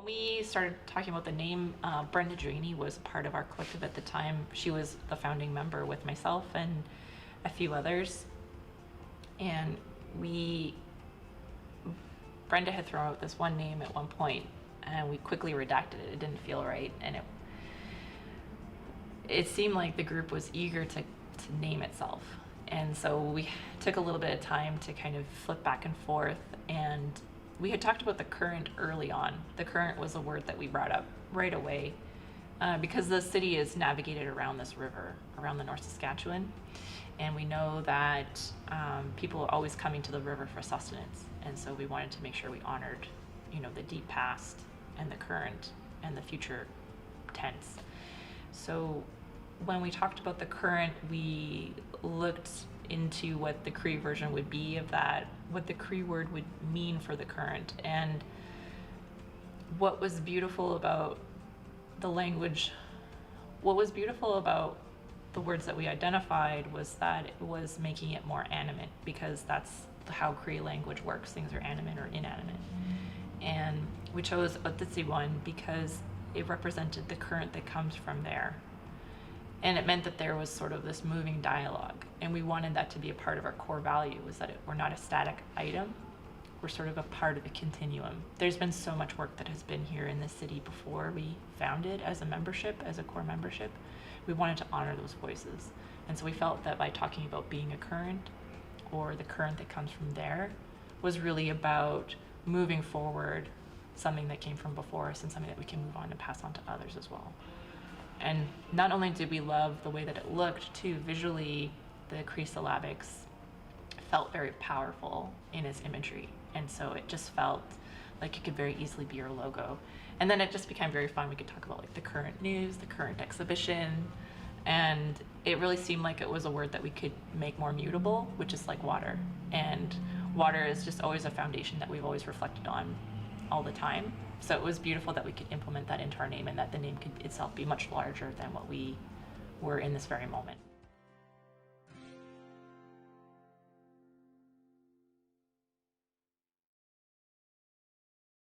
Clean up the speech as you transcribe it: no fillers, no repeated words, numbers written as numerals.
we started talking about the name, Brenda Draney was part of our collective at the time. She was the founding member with myself and a few others. And Brenda had thrown out this one name at one point, and we quickly redacted it. It didn't feel right, and it seemed like the group was eager to name itself. And so we took a little bit of time to kind of flip back and forth, and we had talked about the current early on. The current was a word that we brought up right away because the city is navigated around this river, around the North Saskatchewan. And we know that people are always coming to the river for sustenance. And so we wanted to make sure we honored, the deep past and the current and the future tense. So when we talked about the current, we looked into what the Cree version would be of that, what the Cree word would mean for the current. And what was beautiful about the language, what was beautiful about the words that we identified was that it was making it more animate, because that's how Cree language works. Things are animate or inanimate. And we chose ociciwan because it represented the current that comes from there. And it meant that there was sort of this moving dialogue. And we wanted that to be a part of our core value, was that we're not a static item. We're sort of a part of a continuum. There's been so much work that has been here in the city before we founded as a membership, as a core membership. We wanted to honor those voices. And so we felt that by talking about being a current, or the current that comes from there, was really about moving forward something that came from before us and something that we can move on and pass on to others as well. And not only did we love the way that it looked, too, visually, the Cree syllabics felt very powerful in its imagery. And so it just felt like it could very easily be your logo. And then it just became very fun. We could talk about the current news, the current exhibition, and it really seemed like it was a word that we could make more mutable, which is like water. And water is just always a foundation that we've always reflected on all the time. So it was beautiful that we could implement that into our name, and that the name could itself be much larger than what we were in this very moment.